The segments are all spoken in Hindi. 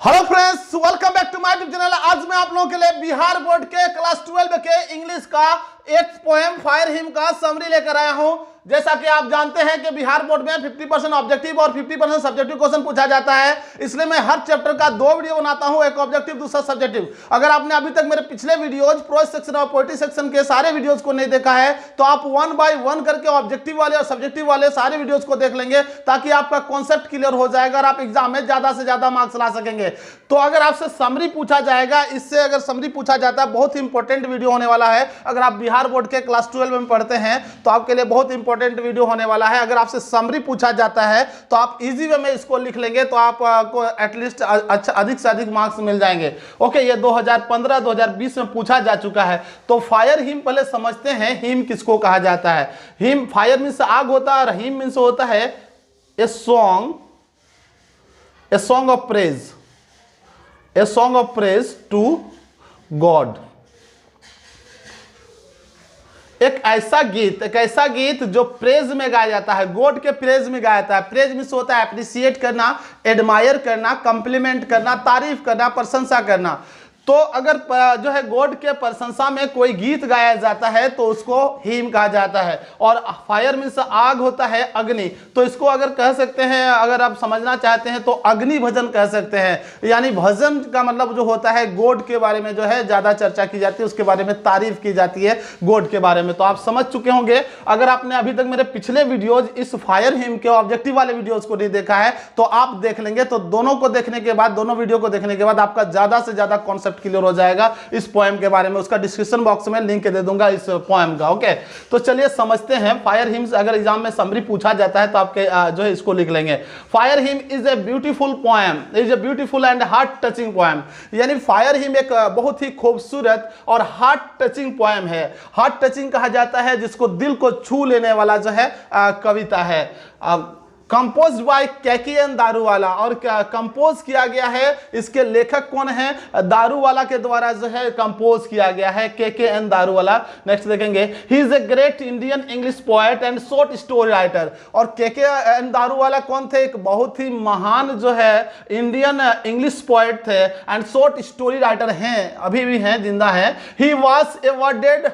Hello friends, welcome back to my YouTube channel. आज मैं आप लोगों के लिए बिहार बोर्ड के क्लास 12 के इंग्लिश का एक पोएम फायर हिम का समरी लेकर आया हूं। जैसा कि आप जानते हैं कि बिहार बोर्ड में 50% ऑब्जेक्टिव और 50% सब्जेक्टिव क्वेश्चन पूछा जाता है, इसलिए मैं हर चैप्टर का 2 वीडियो बनाता हूं, एक ऑब्जेक्टिव दूसरा सब्जेक्टिव। अगर आपने अभी तक मेरे पिछले वीडियोज प्रोज सेक्शन और पोएट्री सेक्शन के सारे वीडियोज को नहीं देखा है तो आप 1 बाय 1 करके ऑब्जेक्टिव वाले और सब्जेक्टिव वाले सारे वीडियोज को देख लेंगे, ताकि आपका कॉन्सेप्ट क्लियर हो जाएगा और आप एग्जाम में ज्यादा से ज्यादा मार्क्स ला सकेंगे। तो अगर आपसे समरी पूछा जाएगा, इससे अगर समरी पूछा जाता है, बहुत ही इंपॉर्टेंट वीडियो होने वाला है। अगर आप बिहार बोर्ड के क्लास 12 में पढ़ते हैं तो आपके लिए बहुत इंपॉर्टेंट वीडियो होने वाला है। अगर आपसे समरी पूछा जाता है तो आप इजी वे में इसको लिख लेंगे तो आपको एटलीस्ट अच्छा अधिक से अधिक मार्क्स मिल जाएंगे। ओके, ये 2015-2020 में पूछा जा चुका है। तो फायर हिम पहले समझते हैं, हिम किसको कहा जाता है। हिम, फायर मीन्स आग होता है और हिम मीन्स होता है a song of praise, a song of praise to God. एक ऐसा गीत जो प्रेज में गाया जाता है, गॉड के प्रेज में गाया जाता है। प्रेज मीन्स होता है अप्रिशिएट करना, एडमायर करना, कॉम्प्लीमेंट करना, तारीफ करना, प्रशंसा करना। तो अगर जो है गॉड के प्रशंसा में कोई गीत गाया जाता है तो उसको हिम कहा जाता है। और फायर मीन्स आग होता है, अग्नि। तो इसको अगर कह सकते हैं, अगर आप समझना चाहते हैं तो अग्नि भजन कह सकते हैं। यानी भजन का मतलब जो होता है गॉड के बारे में जो है ज्यादा चर्चा की जाती है, उसके बारे में तारीफ की जाती है गॉड के बारे में। तो आप समझ चुके होंगे। अगर आपने अभी तक मेरे पिछले वीडियोज इस फायर हिम के ऑब्जेक्टिव वाले वीडियोज को नहीं देखा है तो आप देख लेंगे। तो दोनों को देखने के बाद, दोनों वीडियो को देखने के बाद आपका ज्यादा से ज्यादा कॉन्सेप्ट क्लियर हो जाएगा इस पोएम के बारे में। उसका डिस्क्रिप्शन बॉक्स में लिंक दे दूंगा इस पोएम का। ओके, तो चलिए समझते हैं फायर हिम्स। अगर एग्जाम में समरी पूछा जाता है तो आपके जो है इसको लिख लेंगे। Fire him is a beautiful poem, is a beautiful and heart touching poem. यानी फायर हिम एक बहुत ही खूबसूरत और हार्ट टचिंग पोएम है। हार्ट टचिंग कहा जाता है जिसको दिल को छू लेने वाला जो है कविता है। Compose bye के.के.एन. दारूवाला, और कंपोज किया गया है, इसके लेखक कौन है, दारूवाला के द्वारा जो है कंपोज किया गया है, के.के.एन. दारूवाला। नेक्स्ट देखेंगे, he is a great Indian English poet and short story writer. और के.के.एन. दारूवाला कौन थे, एक बहुत ही महान जो है इंडियन इंग्लिश पोएट थे एंड शॉर्ट स्टोरी राइटर हैं, अभी भी हैं, जिंदा हैं। He was awarded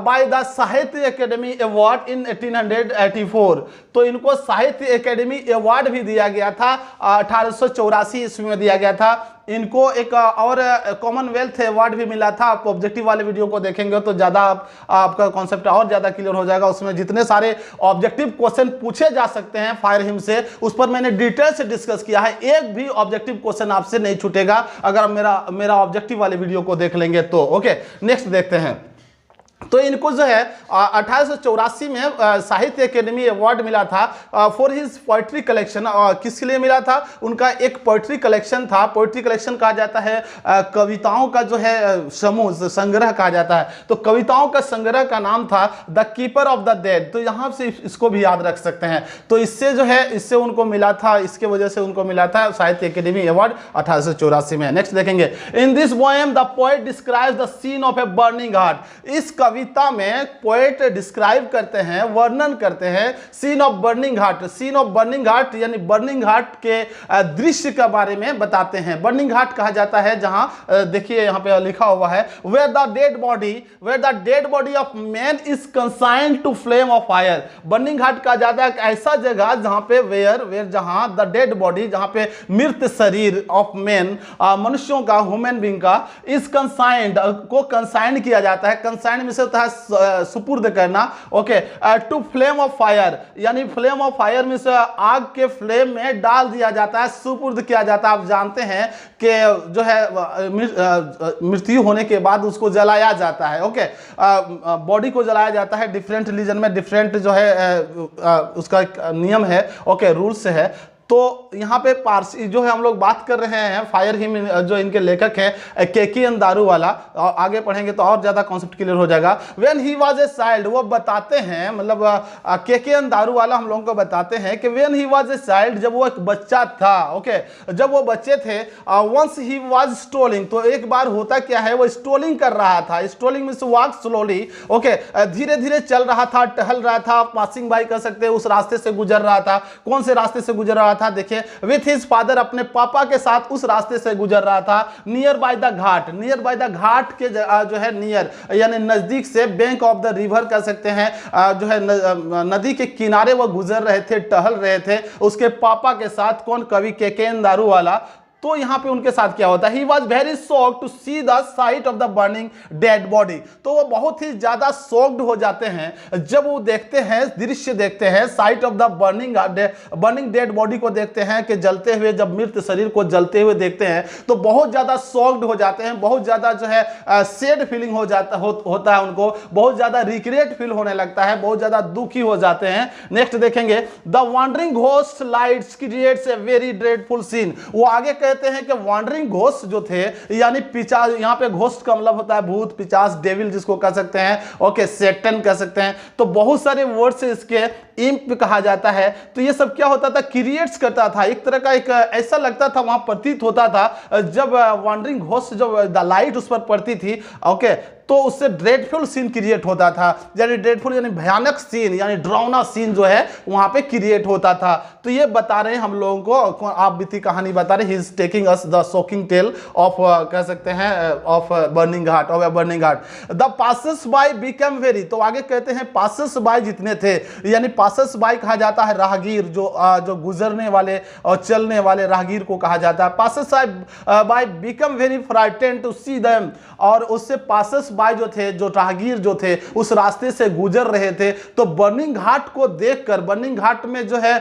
by the साहित्य एकेडमी अवार्ड इन 1884। तो इनको साहित्य एकेडमी अवार्ड भी दिया गया था, 1884 ईस्वी में दिया गया था। इनको एक और कॉमनवेल्थ अवार्ड भी मिला था। आप ऑब्जेक्टिव वाले वीडियो को देखेंगे तो ज़्यादा आपका कॉन्सेप्ट और ज़्यादा क्लियर हो जाएगा। उसमें जितने सारे ऑब्जेक्टिव क्वेश्चन पूछे जा सकते हैं फायर हिम से, उस पर मैंने डिटेल से डिस्कस किया है। एक भी ऑब्जेक्टिव क्वेश्चन आपसे नहीं छूटेगा अगर आप मेरा ऑब्जेक्टिव वाले वीडियो को देख लेंगे तो। ओके, नेक्स्ट देखते हैं। तो इनको जो है 1884 में साहित्य एकेडमी अवार्ड मिला था फॉर हिज पोइट्री कलेक्शन। किसके लिए मिला था, उनका एक पोइट्री कलेक्शन था। पोइट्री कलेक्शन कहा जाता है कविताओं का जो है समूह, संग्रह कहा जाता है। तो कविताओं का संग्रह का नाम था the keeper of the dead. तो यहाँ से इसको भी याद रख सकते हैं। तो इससे जो है, इससे उनको मिला था, इसके वजह से उनको मिला था साहित्य एकेडमी अवार्ड 1884 में। नेक्स्ट देखेंगे, in this poem the poet describes the scene of a burning heart. इस कविता में पोएट डिस्क्राइब करते हैं, वर्णन करते हैं scene of burning heart. Scene of burning heart यानी बर्निंग हार्ट के दृश्य के बारे में बताते हैं। बर्निंग हार्ट कहा जाता है जहां, देखिए यहां पे लिखा हुआ है, where the dead body of man is consigned to flame of fire. Burning heart कहा जाता है एक ऐसा जगह जहां पे वेयर जहां द डेड बॉडी, जहां पे मृत शरीर ऑफ मैन, मनुष्यों का, ह्यूमन बीइंग का, इज कंसाइन्ड, को कंसाइन किया जाता है। कंसाइन में से होता है सुपुर्द करना। Okay, to flame of fire, यानी फ्लेम ऑफ फायर में से आग के फ्लेम में डाल दिया जाता है, सुपुर्द किया जाता है। आप जानते हैं कि जो है मृत्यु होने के बाद उसको जलाया जाता है। ओके, बॉडी को जलाया जाता है। डिफरेंट रिलीजन में डिफरेंट जो है उसका नियम है, ओके, रूल्स है। तो यहाँ पे पारसी जो है हम लोग बात कर रहे हैं फायर हिम, जो इनके लेखक हैं के.के.एन. दारूवाला। और आगे पढ़ेंगे तो और ज्यादा कॉन्सेप्ट क्लियर हो जाएगा। When he was a child, वो बताते हैं, मतलब के.के.एन. दारूवाला हम लोगों को बताते हैं कि when he was a child, जब वो एक बच्चा था, ओके, जब वो बच्चे थे, वंस ही वाज स्ट्रोलिंग। तो एक बार होता क्या है, वो स्ट्रोलिंग कर रहा था। Strolling means walk slowly. Okay, धीरे धीरे चल रहा था, टहल रहा था, पासिंग बाय कर सकते हैं, उस रास्ते से गुजर रहा था। कौन से रास्ते से गुजर रहा था, था, देखिए, विथ हिज फादर, अपने पापा के साथ उस रास्ते से गुजर रहा था, near by the ghat, near by the ghat के जो है नियर यानी नजदीक से, बैंक ऑफ द रिवर कह सकते हैं, जो है नदी के किनारे वो गुजर रहे थे, टहल रहे थे उसके पापा के साथ। कौन? कवि केकेन दारूवाला। तो यहां पे उनके साथ क्या होता है? He was very shocked to see the sight of the burning dead body. तो वो बहुत ही ज्यादा शॉक्ड हो जाते हैं जब वो देखते हैं, दृश्य देखते हैं, site of the burning dead body को देखते हैं कि जलते हुए, जब मृत शरीर को जलते हुए देखते हैं तो बहुत ज्यादा शॉक्ड हो जाते हैं, बहुत ज्यादा जो है सैड फीलिंग होता है उनको, बहुत ज्यादा रिग्रेट फील होने लगता है, बहुत ज्यादा दुखी हो जाते हैं। नेक्स्ट देखेंगे, the wandering ghost lights creates a very dreadful scene. वो आगे कहते हैं कि वॉन्डरिंग घोस्ट जो थे, यानी पिचास, यहां पे घोस्ट का मतलब होता है भूत, पिचास, डेविल जिसको कह सकते हैं, ओके, सैटन कह सकते हैं। तो बहुत सारे वर्ड से इसके इंप कहा जाता है। तो ये सब क्या होता था? क्रिएट्स करता था, एक तरह का, एक ऐसा लगता था, वहां प्रतीत होता था जब वॉन्डरिंग घोस्ट, जब द लाइट उस पर पड़ती थी, ओके, तो उससे ड्रेडफुल सीन क्रिएट होता था, यानी ड्रेडफुल यानी भयानक सीन, यानी डरावना सीन जो है वहां पे क्रिएट होता था। तो ये बता रहे हैं हम लोगों को, आप बीती कहानी बता रहे, he is taking us the shocking tale of, कह सकते हैं, of burning ghat, of burning ghat. The passers by become very, तो आगे कहते हैं पासर्स बाय जितने थे, यानी पासर्स बाय कहा जाता है राहगीर, जो गुजरने वाले और चलने वाले राहगीर को कहा जाता है। Passers by become very frightened to see them, और उससे पासर्स बाय जो थे, जो राहगीर जो थे उस रास्ते से गुजर रहे थे, तो बर्निंग घाट को देखकर, बर्निंग घाट में जो है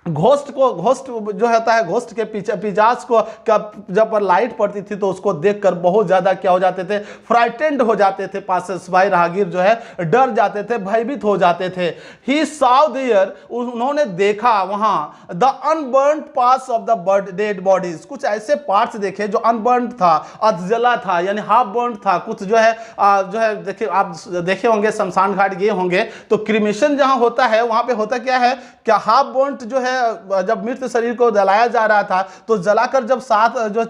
घोस्ट जो होता है, घोस्ट के पिशाच को जब पर लाइट पड़ती थी तो उसको देखकर बहुत ज्यादा क्या हो जाते थे? फ्राइटेंड हो जाते थे। पासर्स बाय राहगीर जो है डर जाते थे, भयभीत हो जाते थे। ही सॉ देयर, उन्होंने देखा वहां, the unburned parts of the dead bodies, कुछ ऐसे पार्ट्स देखे जो अनबर्न्ड था, अधजला था, यानी हाफ बर्न्ड था। कुछ जो है देखिए, आप देखे होंगे, शमशान घाट गए होंगे तो क्रिमेशन जहां होता है वहां पे होता क्या है, क्या हाफ बर्न्ड जो है, जब मृत शरीर को जलाया जा रहा था तो जलाकर जब साथ जो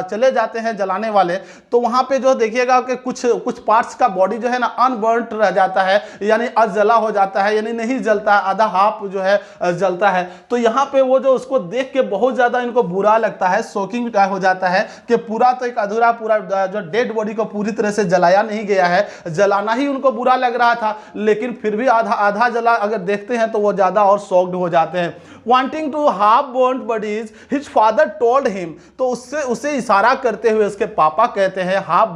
चले जाते हैं जलाने वाले, तो वहां पे जो देखिएगा कि कुछ पार्ट्स का बॉडी जो है ना अनबर्न्ड रह जाता है, यानी अजला हो जाता है, यानी नहीं जलता है, आधा हाफ जो है जलता है। तो यहाँ पे वो जो उसको देख के बहुत ज्यादा इनको बुरा लगता है, शॉकिंग हो जाता है कि पूरा तो एक अधूरा, पूरा जो डेड बॉडी को पूरी तरह से जलाया नहीं गया है, जलाना ही उनको बुरा लग रहा था, लेकिन फिर भी आधा जला अगर देखते हैं तो वो ज्यादा और शॉक्ड हो जाते हैं। Wanting to half burnt bodies, his father told him, तो उसे इशारा करते हुए उसके पापा कहते हैं हाफ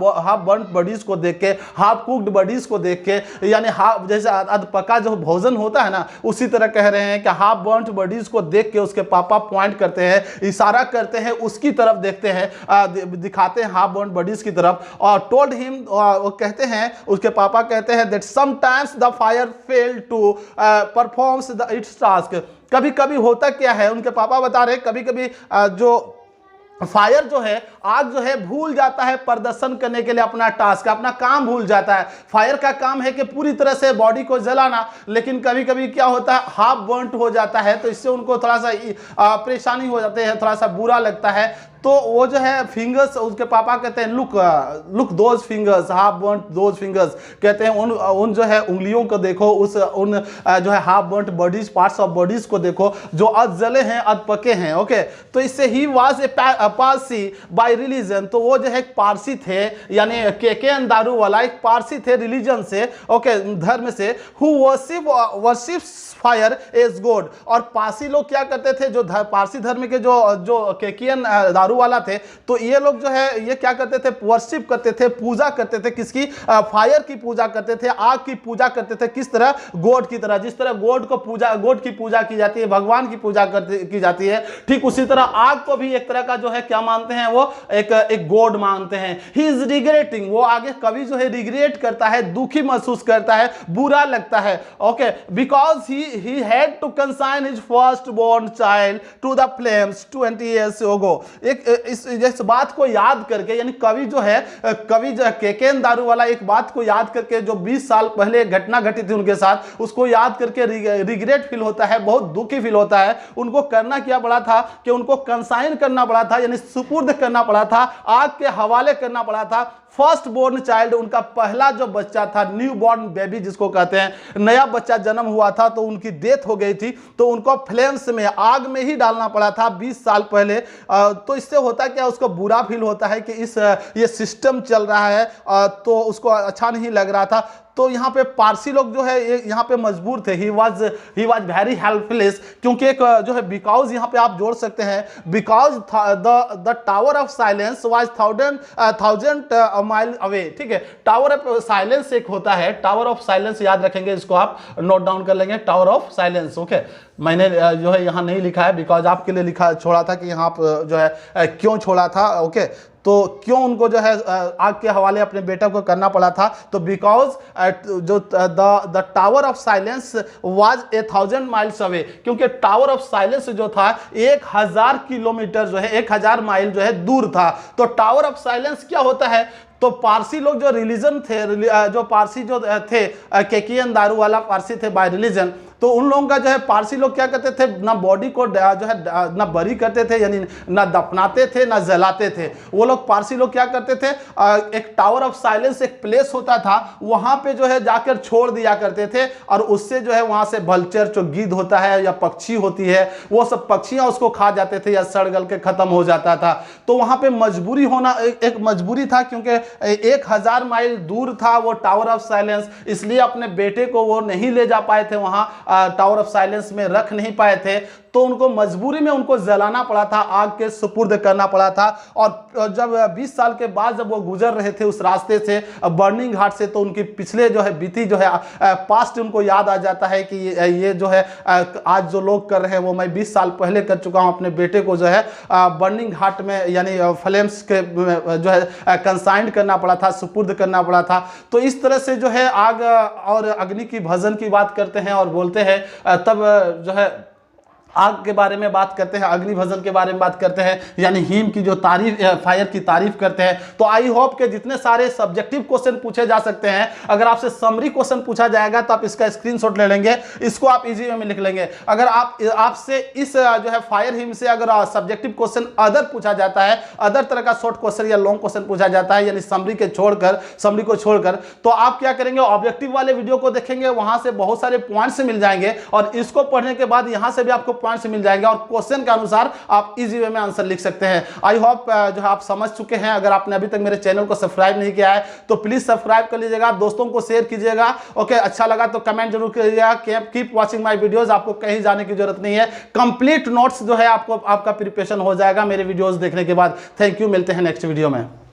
बर्न्ट बॉडीज को देख के, हाफ कुक्ड बॉडीज को देख के, यानी हाफ जैसे अधपका जो भोजन होता है ना, उसी तरह कह रहे हैं कि हाफ बर्न्ट बॉडीज को देख के उसके पापा पॉइंट करते हैं, इशारा करते हैं, उसकी तरफ देखते हैं, दिखाते हैं हाफ बर्न्ट बॉडीज की तरफ। और टोल्ड हिम, वो कहते हैं, उसके पापा कहते हैं, that sometimes the fire fail to performs its task. कभी कभी होता क्या है, उनके पापा बता रहे, कभी कभी जो फायर जो है, आग जो है भूल जाता है प्रदर्शन करने के लिए अपना टास्क, अपना काम भूल जाता है। फायर का काम है कि पूरी तरह से बॉडी को जलाना, लेकिन कभी कभी क्या होता है, हाफ बर्न्ट हो जाता है, तो इससे उनको थोड़ा सा परेशानी हो जाती है, थोड़ा सा बुरा लगता है। तो वो जो है फिंगर्स, उसके पापा कहते हैं look those fingers, half burnt those fingers, कहते हैं उन जो है उंगलियों को देखो, उन जो है half burnt bodies, parts of bodies को देखो जो अध जले हैं, अध पके हैं। ओके, तो इससे he was a Parsi bye religion, तो वो जो है पारसी थे, यानी केकेन दारूवाला एक पारसी थे रिलीजन से, ओके, धर्म से, who worships fire as god. और पारसी लोग क्या करते थे, जो पारसी धर्म के जो केकेन दारूवाला थे, तो ये लोग जो है ये क्या करते थे, वर्शिप करते थे, पूजा करते थे, किसकी? फायर की पूजा करते थे, आग की पूजा करते थे। किस तरह? गॉड की तरह, जिस तरह गॉड की पूजा की जाती है, भगवान की पूजा की जाती है, ठीक उसी तरह आग को भी एक तरह का जो है क्या मानते हैं, वो एक गॉड मानते हैं। ही इज रिग्रेटिंग, वो आगे कवि जो है रिग्रेट करता है, दुखी महसूस करता है, बुरा लगता है, okay, because he had to consign his first born child to the flames 20 years ago। एक इस बात को याद करके, यानी कवि जो है केकेन दारूवाला एक बात को याद करके, जो 20 साल पहले घटना घटी थी उनके साथ, उसको याद करके रिग्रेट फील होता है, बहुत दुखी फील होता है। उनको करना क्या पड़ा था कि उनको कंसाइन करना पड़ा था, यानी सुपुर्द करना पड़ा था, आग के हवाले करना पड़ा था। फर्स्ट बोर्न चाइल्ड, उनका पहला जो बच्चा था, न्यू बॉर्न बेबी जिसको कहते हैं, नया बच्चा जन्म हुआ था तो उनकी डेथ हो गई थी, तो उनको फ्लेम्स में, आग में ही डालना पड़ा था 20 साल पहले। तो इससे होता क्या, उसको बुरा फील होता है कि ये सिस्टम चल रहा है, तो उसको अच्छा नहीं लग रहा था। तो यहाँ पे पारसी लोग जो है यहाँ पे मजबूर थे, ही वाज वेरी हेल्पलेस, क्योंकि एक जो है बिकॉज यहाँ पे आप जोड़ सकते हैं, because the tower of silence was thousand mile away. ठीक है, टावर ऑफ साइलेंस एक होता है, टावर ऑफ साइलेंस याद रखेंगे, इसको आप नोट डाउन कर लेंगे, टावर ऑफ साइलेंस। ओके, मैंने जो है यहाँ नहीं लिखा है, बिकॉज आपके लिए लिखा छोड़ा था कि यहाँ जो है क्यों छोड़ा था। ओके, तो क्यों उनको जो है आग के हवाले अपने बेटा को करना पड़ा था, तो बिकॉज जो the tower of silence was 1000 miles away, क्योंकि टावर ऑफ साइलेंस जो था 1000 किलोमीटर जो है 1000 माइल जो है दूर था। तो टावर ऑफ साइलेंस क्या होता है, तो पारसी लोग जो रिलीजन थे, जो पारसी जो थे, केकेन दारूवाला पारसी थे बाय रिलीजन, तो उन लोगों का जो है पारसी लोग क्या करते थे, ना बॉडी को जो है ना बरी करते थे, यानी ना दफनाते थे ना जलाते थे। वो लोग पारसी लोग क्या करते थे, एक टावर ऑफ साइलेंस एक प्लेस होता था, वहां पे जो है जाकर छोड़ दिया करते थे, और उससे जो है वहां से भल्चर, जो गिद्ध होता है या पक्षी होती है, वो सब पक्षियां उसको खा जाते थे या सड़ गल के खत्म हो जाता था। तो वहां पे मजबूरी होना, एक मजबूरी था, क्योंकि 1000 माइल दूर था वो टावर ऑफ साइलेंस, इसलिए अपने बेटे को वो नहीं ले जा पाए थे वहां, टावर ऑफ साइलेंस में रख नहीं पाए थे, तो उनको मजबूरी में उनको जलाना पड़ा था, आग के सुपुर्द करना पड़ा था। और जब 20 साल के बाद जब वो गुजर रहे थे उस रास्ते से, बर्निंग घाट से, तो उनकी पिछले जो है बीती जो है पास्ट उनको याद आ जाता है कि ये जो है आज जो लोग कर रहे हैं वो मैं 20 साल पहले कर चुका हूं, अपने बेटे को जो है बर्निंग घाट में, यानी फ्लेम्स के जो है कंसाइंड करना पड़ा था, सुपुर्द करना पड़ा था। तो इस तरह से जो है आग और अग्नि की भजन की बात करते हैं और बोलते हैं, तब जो है आग के बारे में बात करते हैं, अग्नि भजन के बारे में बात करते हैं, यानी हिम की जो तारीफ, फायर की तारीफ करते हैं। तो आई होप के जितने सारे सब्जेक्टिव क्वेश्चन पूछे जा सकते हैं, अगर आपसे समरी क्वेश्चन पूछा जाएगा तो आप इसका स्क्रीनशॉट ले लेंगे, इसको आप इजी वे में लिख लेंगे। अगर आपसे इस जो है फायर हिम से अगर सब्जेक्टिव क्वेश्चन अदर पूछा जाता है, अदर तरह का शॉर्ट क्वेश्चन या लॉन्ग क्वेश्चन पूछा जाता है, यानी समरी को छोड़कर, तो आप क्या करेंगे, ऑब्जेक्टिव वाले वीडियो को देखेंगे, वहां से बहुत सारे पॉइंट्स मिल जाएंगे, और इसको पढ़ने के बाद यहां से भी आपको पॉइंट्स मिल जाएंगे, और क्वेश्चन के अनुसार आप इजी वे में आंसर लिख सकते हैं। आई होप जो है आप समझ चुके हैं। अगर आपने अभी तक मेरे चैनल को सब्सक्राइब नहीं किया है तो प्लीज सब्सक्राइब कर लीजिएगा, दोस्तों को शेयर कीजिएगा। ओके, अच्छा लगा तो कमेंट जरूर कीजिएगा। कीप वॉचिंग माय वीडियोस, आपको कहीं जाने की जरूरत नहीं है, कंप्लीट नोट्स जो है आपका प्रिपरेशन हो जाएगा मेरे वीडियोस देखने के बाद। थैंक यू, मिलते हैं नेक्स्ट वीडियो में।